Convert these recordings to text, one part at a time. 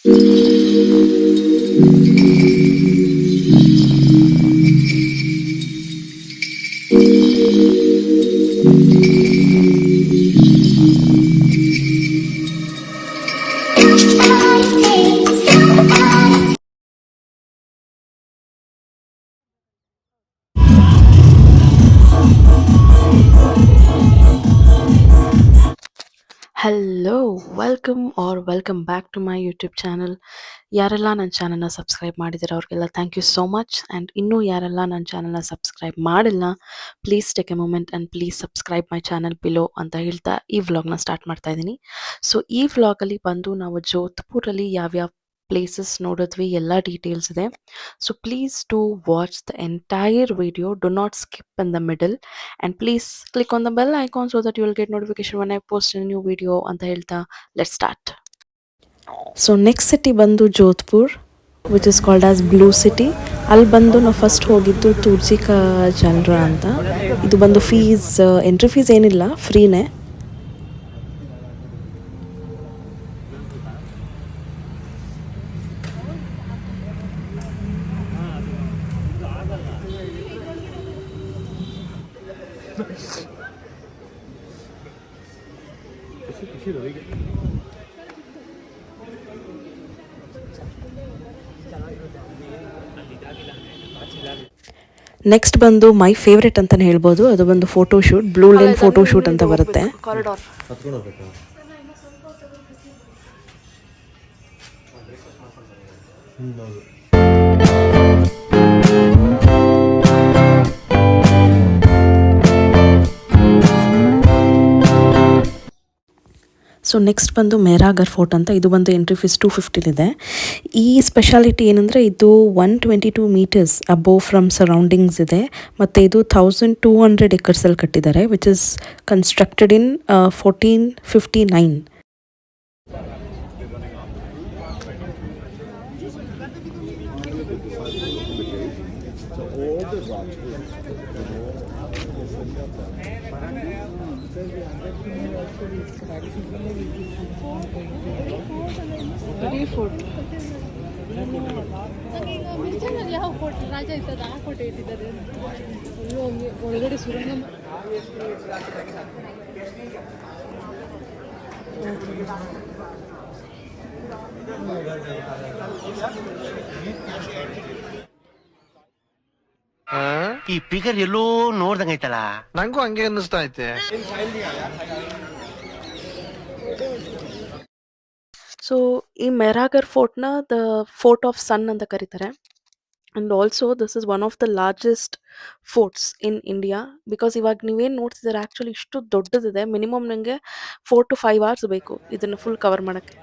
Hello welcome back to my YouTube channel. ಯಾರೆಲ್ಲ ನನ್ನ ಚಾನಲ್ನ ಸಬ್ಸ್ಕ್ರೈಬ್ ಮಾಡಿದ್ದೀರ ಅವ್ರಿಗೆಲ್ಲ thank you so much. And ಇನ್ನೂ ಯಾರೆಲ್ಲ ನನ್ನ ಚಾನಲ್ನ ಸಬ್ಸ್ಕ್ರೈಬ್ ಮಾಡಿಲ್ಲ, please take a moment and please subscribe my channel below ಅಂತ ಹೇಳ್ತಾ ಈ ವ್ಲಾಗ್ನ ಸ್ಟಾರ್ಟ್ ಮಾಡ್ತಾ ಇದ್ದೀನಿ. ಸೊ ಈ ವ್ಲಾಗಲ್ಲಿ ಬಂದು ನಾವು ಜೋಧ್ಪುರಲ್ಲಿ ಯಾವ್ಯಾವ ಪ್ಲೇಸಸ್ ನೋಡಿದ್ವಿ ಎಲ್ಲ ಡೀಟೇಲ್ಸ್ ಇದೆ. So please do watch the entire video, do not skip in the middle, and please click on the bell icon so that you will get notification when I post a new video ಅಂತ ಹೇಳ್ತಾ let's start. So next city ಬಂದು Jodhpur, which is called as blue city. ಅಲ್ಲಿ ಬಂದು ನಾವು first ಹೋಗಿದ್ದು ತುರ್ಜಿ ಕಾ ಜಲ್ರ ಅಂತ. ಇದು ಬಂದು ಫೀಸ್, ಎಂಟ್ರಿ ಫೀಸ್ ಏನಿಲ್ಲ, ಫ್ರೀನೇ. ನೆಕ್ಸ್ಟ್ ಬಂದು ಮೈ ಫೇವ್ರೆಟ್ ಅಂತಲೇ ಹೇಳ್ಬೋದು, ಅದು ಬಂದು photo shoot, blue line photo shoot ಅಂತ ಬರುತ್ತೆ. ಸೊ ನೆಕ್ಸ್ಟ್ ಬಂದು ಮೇರಾಗರ್ ಫೋರ್ಟ್ ಅಂತ. ಇದು ಬಂದು ಎಂಟ್ರಿ ಫೀಸ್ 250 ಇದೆ. ಈ ಸ್ಪೆಷಾಲಿಟಿ ಏನಂದರೆ ಇದು 122 ಮೀಟರ್ಸ್ ಅಬೋವ್ ಫ್ರಮ್ ಸರೌಂಡಿಂಗ್ಸ್ ಇದೆ, ಮತ್ತು ಇದು 1200 ಎಕರ್ಸಲ್ಲಿ ಕಟ್ಟಿದ್ದಾರೆ, ವಿಚ್ ಇಸ್ ಕನ್ಸ್ಟ್ರಕ್ಟೆಡ್ ಇನ್ 1459. ಯಾವ ಕೋಟೆ ರಾಜ ಇರ್ತದ ಆ ಕೋಟೆ ಇಟ್ಟಿದ್ದಾರೆ ಒಳಗಡೆ ಸುರಂಗ. ಈ ಪಿಗರ್ ಎಲ್ಲೋ ನೋಡ್ದಂಗೈತಲ್ಲ, ನಂಗೂ ಹಂಗೆ ಅನ್ನಿಸ್ತಾ ಐತೆ. ಸೊ ಈ ಮೆಹರಾಗರ್ ಫೋರ್ಟ್ನ ದ ಫೋರ್ಟ್ ಆಫ್ ಸನ್ ಅಂತ ಕರೀತಾರೆ. And also this is one of the largest sports in India, because ಇವಾಗ ನೀವೇನು ನೋಡ್ತಿದ್ದಾರೆ ಆ್ಯಕ್ಚುಲಿ ಇಷ್ಟು ದೊಡ್ಡದಿದೆ. ಮಿನಿಮಮ್ ನನಗೆ 4 to 5 hours ಬೇಕು ಇದನ್ನು ಫುಲ್ ಕವರ್ ಮಾಡೋಕ್ಕೆ.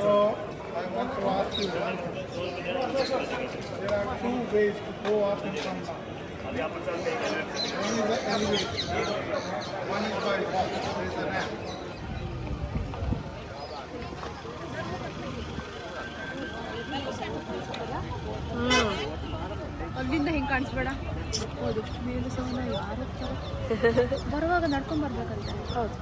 So I want to ask you, there are two ways to go up and come down. One is the elevator, one is by walk, there is a ramp. ಅಲ್ಲಿಂದ ಹಿಂಗೆ ಕಾಣಿಸ್ಬೇಡ. ಹೌದು, ಮೇಲೆ sound ಯಾರು ಬರುವಾಗ ನಡ್ಕೊಂಡ್ ಬರ್ಬೇಕಂತ. ಹೌದು,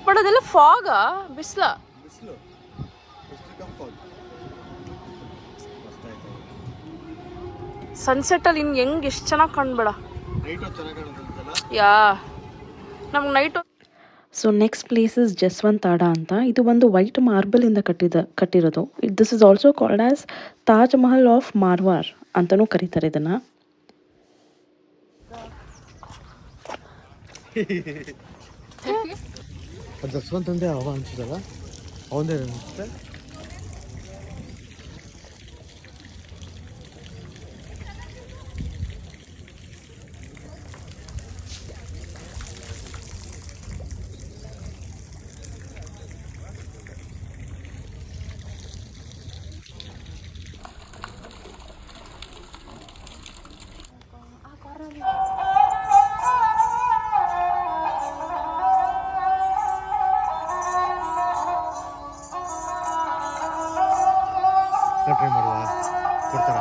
ಬಟ್ ಅದೆಲ್ಲ ಫಾಗ, ಬಿಸಿಲ ಸನ್ಸೆಟ್ ಅಲ್ಲಿ ಇನ್ ಹೆಂಗ್ ಎಷ್ಟು ಚೆನ್ನಾಗಿ ಕಾಣ್ಬೇಡ. ಯಾ ನಮ್ಗೆ night. So next place is Jaswant Thada ಅಂತ. ಇದು ಒಂದು ವೈಟ್ ಮಾರ್ಬಲಿಂದ ಕಟ್ಟಿರೋದು. This is also called as Taj Mahal of Marwar ಅಂತಲೂ ಕರೀತಾರೆ ಇದನ್ನು. ಜಸ್ವಂತ್ ಅಂದ್ರೆ ಅವ ಅನ್ಸುತ್ತಲ್ಲ, ಅವಂದೇ ಅನ್ಸುತ್ತೆ. ಟ್ರೈ ಮಾಡುವ, ಕೊಡ್ತಾರ.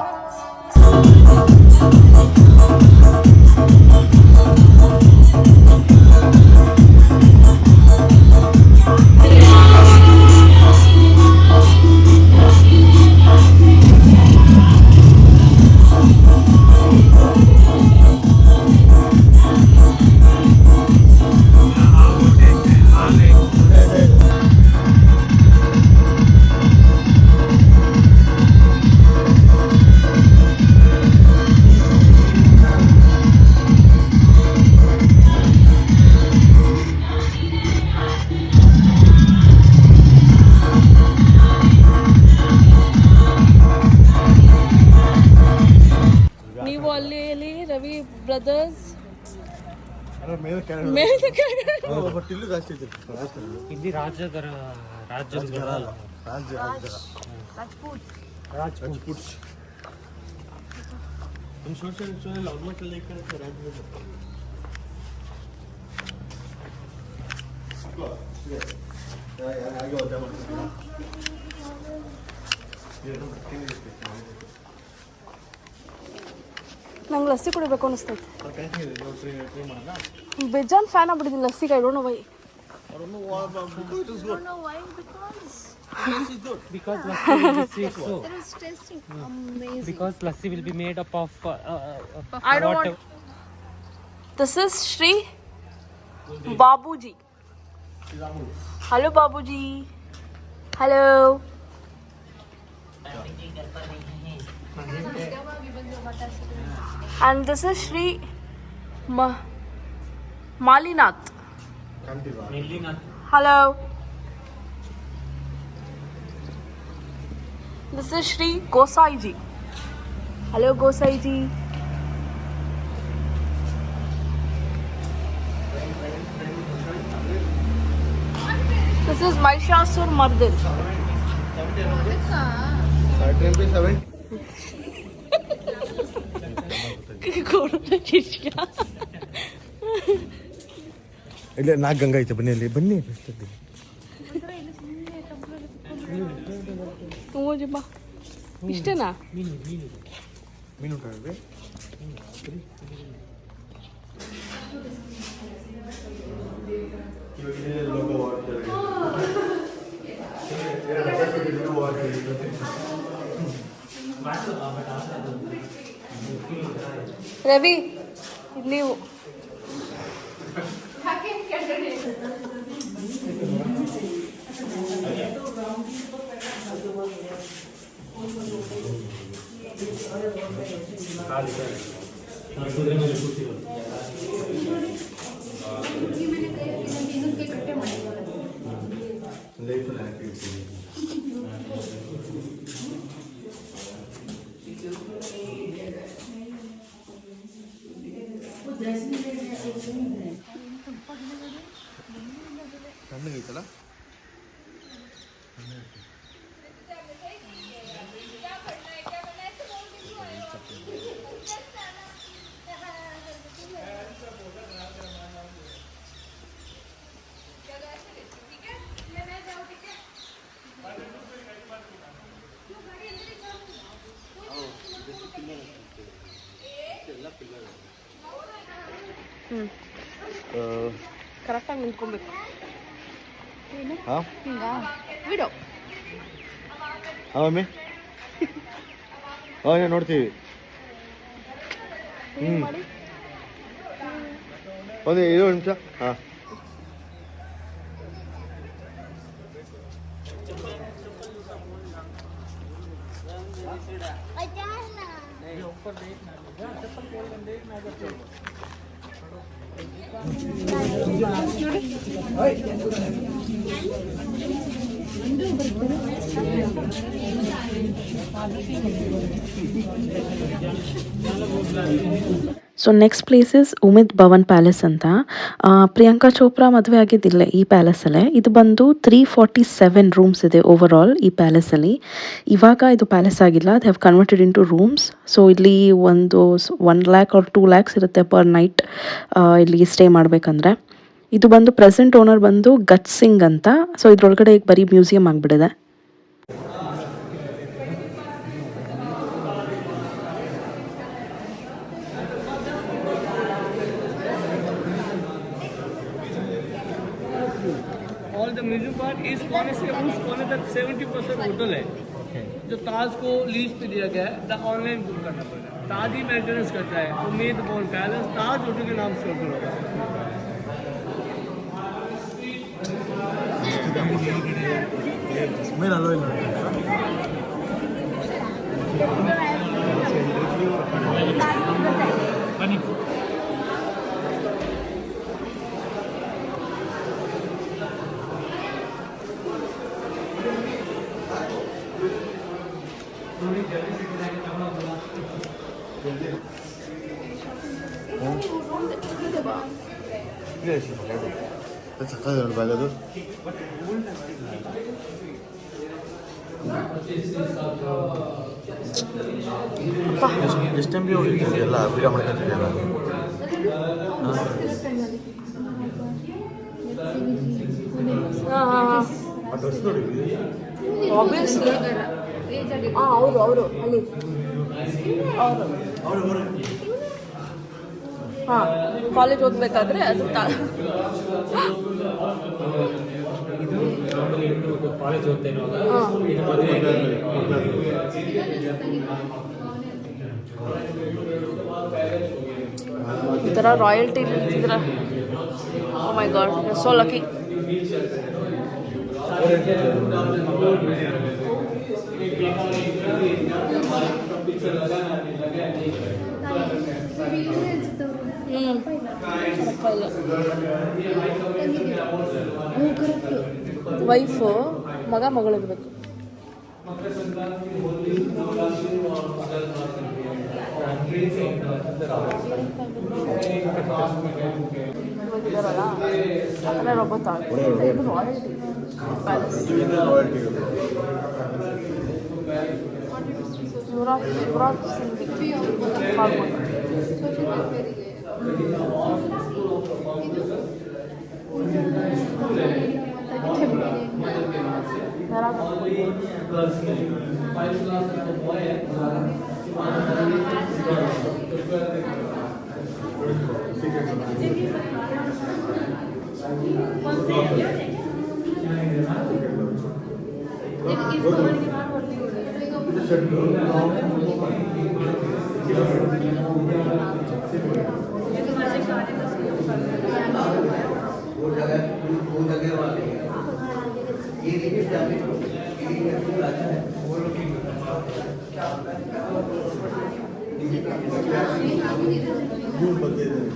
ನೀವು ಅಲ್ಲಿ ರವಿ ಬ್ರದರ್ಸ್ ಬಟ್ ಇಲ್ಲೂ ಜಾಸ್ತಿ ಐತಿ. ಇಲ್ಲಿ ರಾಜ್ಯದ ನಂಗೆ ಲಸ್ಸಿ ಕುಡಿಬೇಕು ಅನಿಸ್ತೈತೆ. ಬೇಜಾನ್ ಫ್ಯಾನ್ ಆಗ್ಬಿಟ್ಟಿದ್ದೀನಿ ಲಸ್ಸಿಗೆ. I don't know why. because lassi will be sweet so It is tasting amazing. because lassi will be made up of I don't want. This is Shri Babuji. Hello Babuji. Hello. And this is Shri Malinath. Hello. This is Shri Gosai ji. Hello Gosai ji. This is Mahishasur Mardin. ಇಲ್ಲ 4 ಗಂಗಾ ಐತೆ, ಬನ್ನಿ ಅಲ್ಲಿ ಬನ್ನಿ. ಬಾ ಇಷ್ಟೇನಾ? ಮೀನು ಕಾಣবে. ರವಿ ನೀವು ತಣ್ಣಗೈತಲ್ಲ. ಕರೆಕ್ಟಾಗಿ ನಿಂತ್ಕೊಬೇಕು. ಹಾಂ ಹಿಂಗ ವಿಡೋ ಮಮ್ಮಿ ಹಾಂ ನೋಡ್ತೀವಿ. ಒಂದು 2 ನಿಮಿಷ. ಹಾಂ so next place is Umaid Bhawan palace ಅಂತ. ಪ್ರಿಯಾಂಕಾ ಚೋಪ್ರಾ ಮದುವೆ ಆಗಿದ್ದಿಲ್ಲ ಈ ಪ್ಯಾಲೇಸಲ್ಲೇ. ಇದು ಬಂದು 347 ರೂಮ್ಸ್ ಇದೆ ಓವರ್ ಆಲ್ ಈ ಪ್ಯಾಲೇಸಲ್ಲಿ. ಇವಾಗ ಇದು ಪ್ಯಾಲೇಸ್ ಆಗಿಲ್ಲ, they have converted into rooms. So ಇಲ್ಲಿ ಒಂದು 1 lakh or 2 lakhs ಇರುತ್ತೆ ಪರ್ ನೈಟ್ ಇಲ್ಲಿ ಸ್ಟೇ ಮಾಡಬೇಕಂದ್ರೆ. ಇದು ಬಂದು ಪ್ರೆಸೆಂಟ್ ಓನರ್ ಬಂದು ಗತ್ ಸಿಂಗ್ ಅಂತ. ಸೊ ಇದ್ರೊಳಗಡೆ ಈಗ ಬರೀ ಮ್ಯೂಸಿಯಂ ಆಗಿಬಿಟ್ಟಿದೆ. और द म्यूजियम पार्ट इस कोने से उस कोने तक 70% होटल है जो ताज को लीज पे दिया गया है। द ऑनलाइन बुक करना पड़ेगा। ताज ही मेंटेनेंस करता है। उम्मीद भवन पैलेस ताज होटल के नाम से होटल होगा। ಮೇಲೆ ಅಲೋ ಇಲ್ಲ ಸಕ್ಕದ ಬ್ಯಾಗ್ ಅದು. ಎಷ್ಟು ಟೈಮ್ಗೆ ಹೋಗಿರ್ತೀವಿ ಎಲ್ಲ ವಿಡಿಯೋ ಮಾಡ್ಕೊಂತಿದೆಯಲ್ಲ. ಆ ಡ್ರೆಸ್ ನೋಡಿದ್ವಿ. ಆಬ್ವಿಯಸ್ಲಿ ಅವರು ಅಲ್ಲಿ ಅವರು ಹಾಂ ಕಾಲೇಜ್ ಓದಬೇಕಾದ್ರೆ ಅದು ಕಾಲೇಜ್ ಓದ್ತೇನೆ ಈ ಥರ ರಾಯಲ್ಟಿ ಇದ್ರ. ಓ ಮೈ ಗಾಡ್, ಸೋ ಲಕ್ಕಿ. ವೈಫು ಮಗ ಮಗಳಿರ್ಬೇಕು. ಯುವರಾಜ್ ಸಿಂಗ್ ಮಾಡ್ಬೋದು.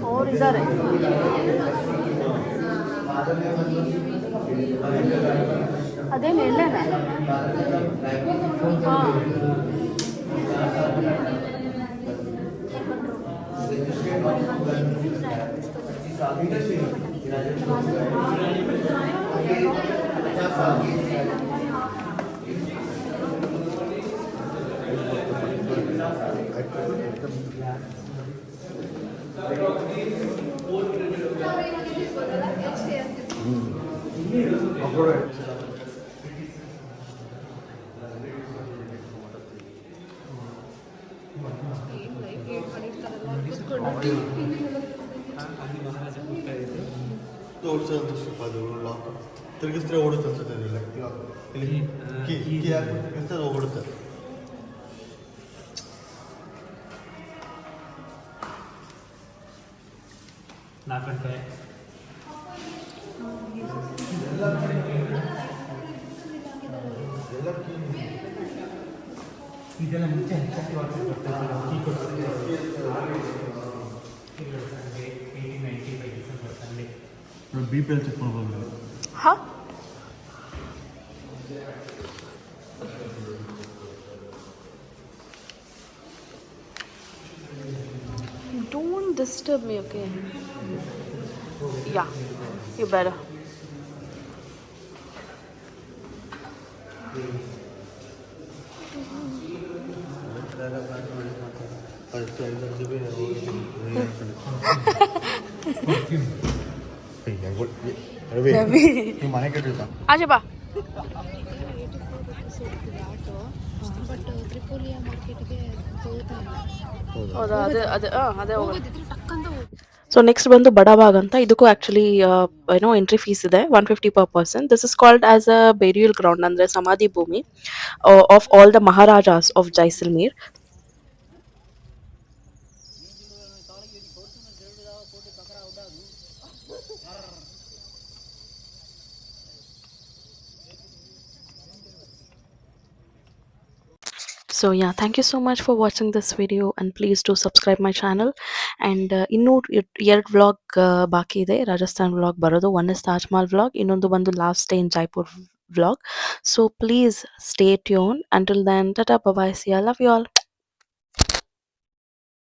ಅವರಿದ್ದಾರೆ. ಅದೇನು ಎಲ್ಲೇನ? ಹಾಂ ಓಡಿಸೋದು ಸ್ವಲ್ಪ ಅದು ಲಾಕ್ ತಿರುಗಿಸಿದ್ರೆ ಓಡುತ್ತೆ ಅನ್ಸುತ್ತೆ. ಇಲ್ಲಿ ಕೀ ಹಾಕಿ ತಿರುಗಿಸಿದ್ರೆ ಅದು ಓಡುತ್ತೆ. ಇದೆಲ್ಲ ಮುಂಚೆ ಪಿ ಎಲ್ ಚೆಕ್ ಮಾಡ್ಬೋದು. ಹಾಂ, don't disturb me, okay? Yeah, you better. First 5 lakh Ravi ನೀವು ಮನೆ ಕಟ್ಟಿಲ್ಲ. ಆಚೆ ಬಾ. ಬಟ್ ತ್ರಿಪೋಲಿಯ ಮಾರ್ಕೆಟ್ಗೆ ಹೋಗ್ತಾ ಇಲ್ಲ. ಹೌದಾ, ಅದೇ ಹೋಗೋದು. ಹೋಗೋದಿದ್ರೆ ಟಕ್ಕಂತ ಹೋಗಿ. ಸೊ ನೆಕ್ಸ್ಟ್ ಬಂದು ಬಡಬಾಗ್ ಅಂತ. ಇದಕ್ಕೂ ಆ್ಯಕ್ಚುಲಿ ಏನೋ ಎಂಟ್ರಿ ಫೀಸ್ ಇದೆ, 150 per person. This is called as a burial ground, ಅಂದರೆ ಸಮಾಧಿ ಭೂಮಿ of all the maharajas of Jaisalmer. So yeah, thank you so much for watching this video, and please do subscribe my channel. And ಇನ್ನೂ 2 vlog ಬಾಕಿ ಇದೆ, Rajasthan vlog ಬರೋದು. One is Taj Mahal vlog, ಇನ್ನೊಂದು ಬಂದು last day in Jaipur vlog. So please stay tuned. Until then, tata, bye bye, see ya, love you all.